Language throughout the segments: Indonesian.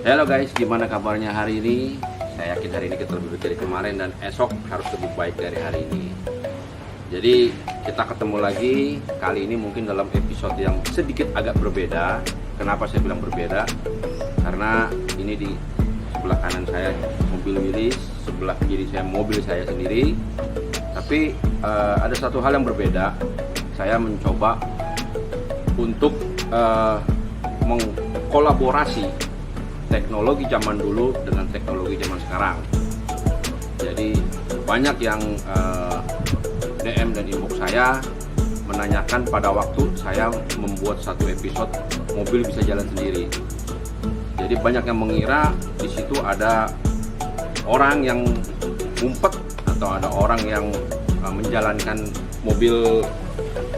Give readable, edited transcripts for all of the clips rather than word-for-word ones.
Halo guys, gimana kabarnya hari ini? Saya yakin hari ini kita lebih baik dari kemarin dan esok harus lebih baik dari hari ini. Jadi kita ketemu lagi, kali ini mungkin dalam episode yang sedikit agak berbeda. Kenapa saya bilang berbeda? Karena ini di sebelah kanan saya mobil Willys, sebelah kiri saya mobil saya sendiri. Tapi ada satu hal yang berbeda. Saya mencoba untuk mengkolaborasi teknologi zaman dulu dengan teknologi zaman sekarang. Jadi banyak yang DM dan inbox saya menanyakan pada waktu saya membuat satu episode mobil bisa jalan sendiri. Jadi banyak yang mengira di situ ada orang yang ngumpet atau ada orang yang menjalankan mobil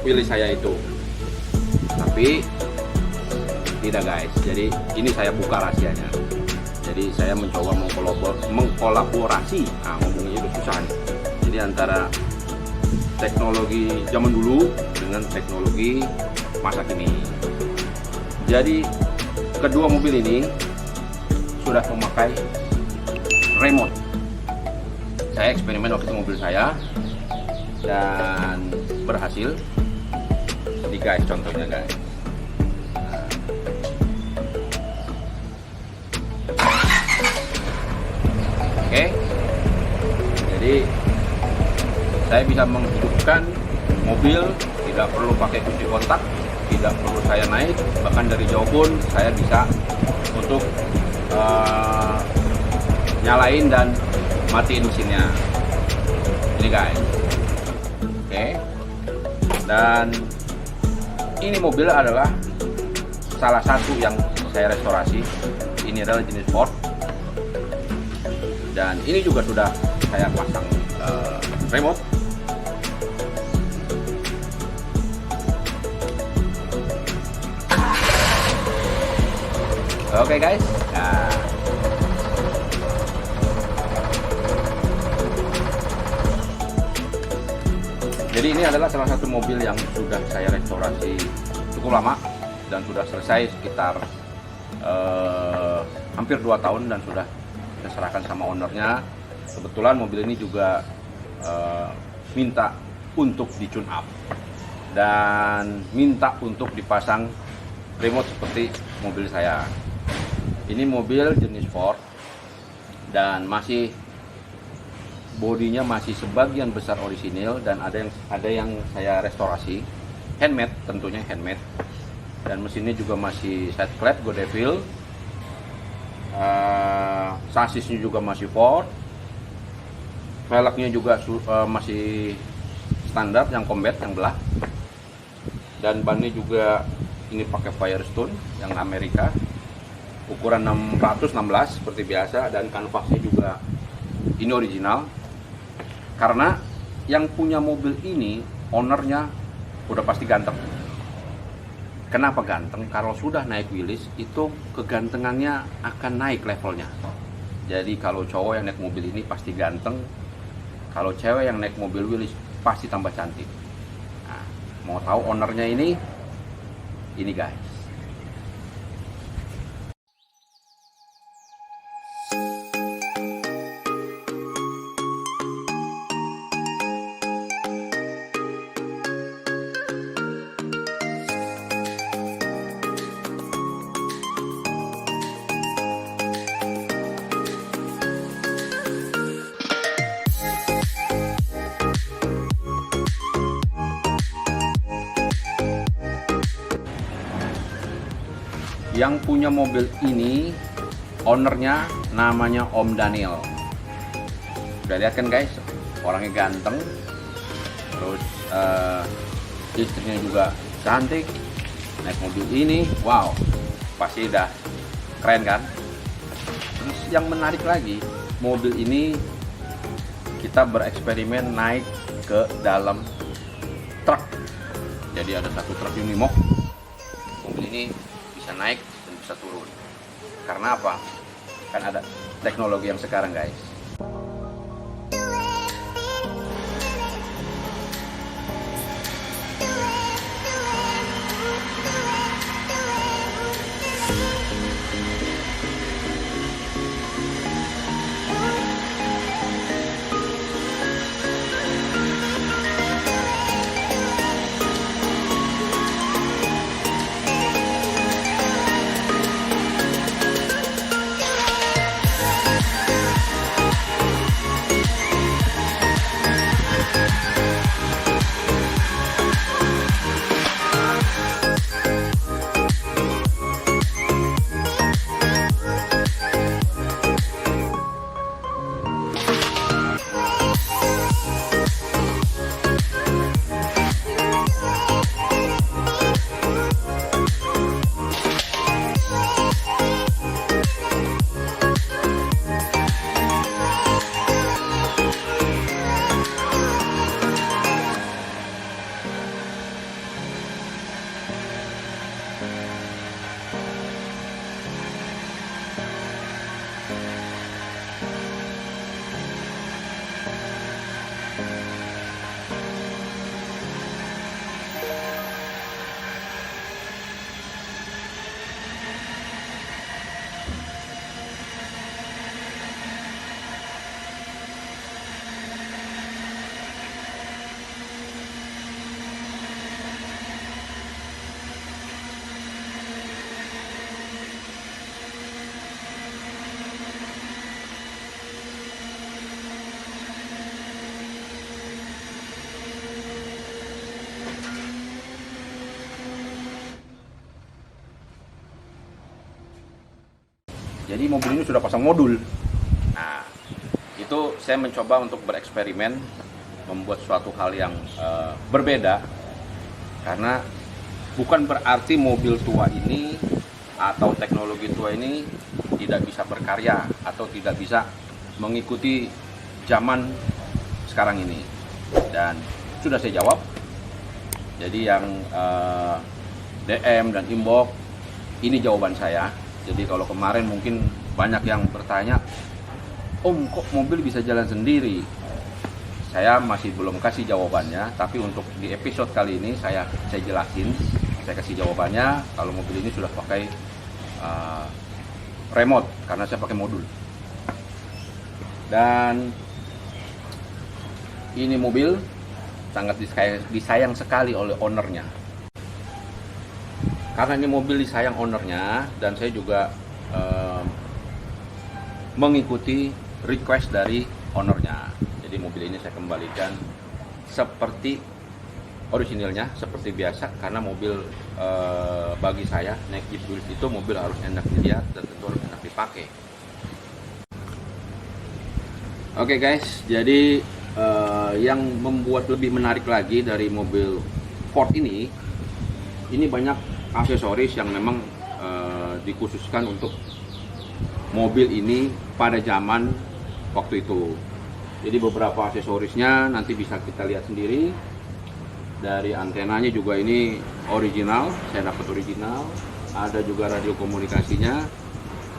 Willys saya itu. Tapi tidak guys, jadi ini saya buka rahasianya. Jadi saya mencoba mengkolaborasi, ngomongnya itu susah nih. Jadi antara teknologi zaman dulu dengan teknologi masa kini. Jadi kedua mobil ini sudah memakai remote. Saya eksperimen waktu itu mobil saya dan berhasil. Ini guys contohnya guys. Oke, jadi saya bisa menghidupkan mobil, tidak perlu pakai kunci kontak, tidak perlu saya naik, bahkan dari jauh pun saya bisa untuk nyalain dan matiin mesinnya. Ini guys, oke. Dan ini mobil adalah salah satu yang saya restorasi. Ini adalah jenis Ford. Dan ini juga sudah saya pasang remote. Oke guys, nah. Jadi ini adalah salah satu mobil yang sudah saya restorasi cukup lama dan sudah selesai sekitar hampir 2 tahun dan sudah kita serahkan sama ownernya. Kebetulan mobil ini juga minta untuk di tune up dan minta untuk dipasang remote seperti mobil saya. Ini mobil jenis Ford dan masih bodinya masih sebagian besar orisinil dan ada yang saya restorasi handmade, tentunya handmade. Dan mesinnya juga masih side clad Godeville. Sasisnya juga masih Ford, velgnya juga masih standar yang combat yang belah, dan bannya juga ini pakai Firestone yang Amerika ukuran 616 seperti biasa, dan kanvasnya juga ini original. Karena yang punya mobil ini ownernya udah pasti ganteng. Kenapa ganteng? Kalau sudah naik Willys itu kegantengannya akan naik levelnya. Jadi kalau cowok yang naik mobil ini pasti ganteng. Kalau cewek yang naik mobil Willys pasti tambah cantik. Nah, mau tahu ownernya ini guys. Yang punya mobil ini ownernya namanya Om Daniel. Udah lihat kan guys, orangnya ganteng, terus istrinya juga cantik, naik mobil ini, wow, pasti udah keren kan. Terus yang menarik lagi, mobil ini kita bereksperimen naik ke dalam truk. Jadi ada satu truk Unimog, mobil ini bisa naik dan bisa turun. Karena apa? Kan ada teknologi yang sekarang guys. Jadi mobil ini sudah pasang modul. Nah, itu saya mencoba untuk bereksperimen, membuat suatu hal yang berbeda. Karena bukan berarti mobil tua ini atau teknologi tua ini tidak bisa berkarya atau tidak bisa mengikuti zaman sekarang ini. Dan sudah saya jawab. Jadi yang DM dan inbox, ini jawaban saya. Jadi kalau kemarin mungkin banyak yang bertanya, Om kok mobil bisa jalan sendiri? Saya masih belum kasih jawabannya, tapi untuk di episode kali ini saya jelasin, saya kasih jawabannya. Kalau mobil ini sudah pakai remote, karena saya pakai modul. Dan ini mobil sangat disayang sekali oleh ownernya. Karena ini mobil disayang ownernya, dan saya juga mengikuti request dari ownernya. Jadi mobil ini saya kembalikan seperti originalnya, seperti biasa. Karena mobil bagi saya naik Jeep Willys itu mobil harus enak dilihat dan tentu harus enak dipakai. Oke guys, jadi yang membuat lebih menarik lagi dari mobil Ford ini banyak aksesoris yang memang dikhususkan untuk mobil ini pada zaman waktu itu. Jadi beberapa aksesorisnya nanti bisa kita lihat sendiri. Dari antenanya juga ini original, saya dapat original. Ada juga radio komunikasinya,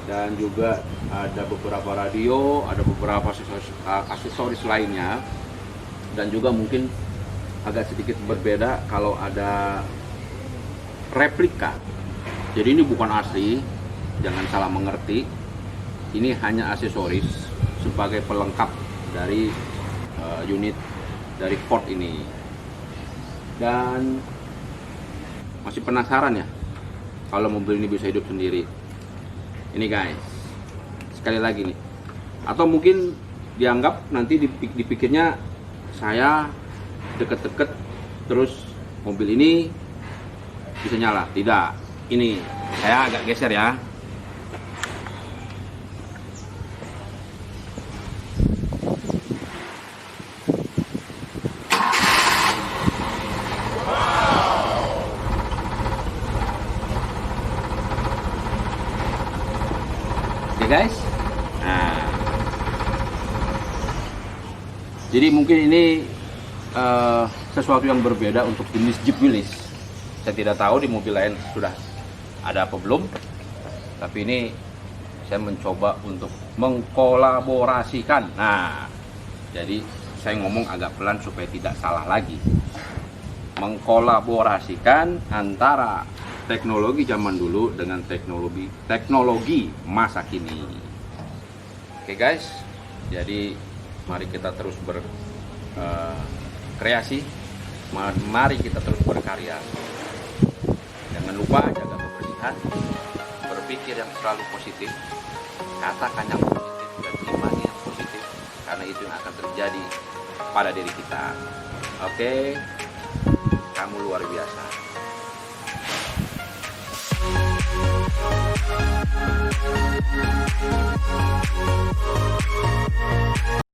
dan juga ada beberapa radio, ada beberapa aksesoris lainnya. Dan juga mungkin agak sedikit berbeda kalau ada replika. Jadi ini bukan asli, jangan salah mengerti. Ini hanya aksesoris sebagai pelengkap dari unit dari Ford ini. Dan masih penasaran ya kalau mobil ini bisa hidup sendiri? Ini guys, sekali lagi nih, atau mungkin dianggap nanti dipikirnya saya deket-deket terus mobil ini bisa nyala. Tidak, ini saya agak geser ya. Oke guys, nah, jadi mungkin ini sesuatu yang berbeda untuk jenis Jeep Willys. Saya tidak tahu di mobil lain sudah ada apa belum, tapi ini saya mencoba untuk mengkolaborasikan. Nah, jadi saya ngomong agak pelan supaya tidak salah lagi. Mengkolaborasikan antara teknologi zaman dulu dengan teknologi masa kini. Oke guys, jadi mari kita terus berkreasi, mari kita terus berkarya. Jangan lupa jaga kebersihan, berpikir yang selalu positif, katakan yang positif, dan imani yang positif, karena itu yang akan terjadi pada diri kita. Oke, kamu luar biasa.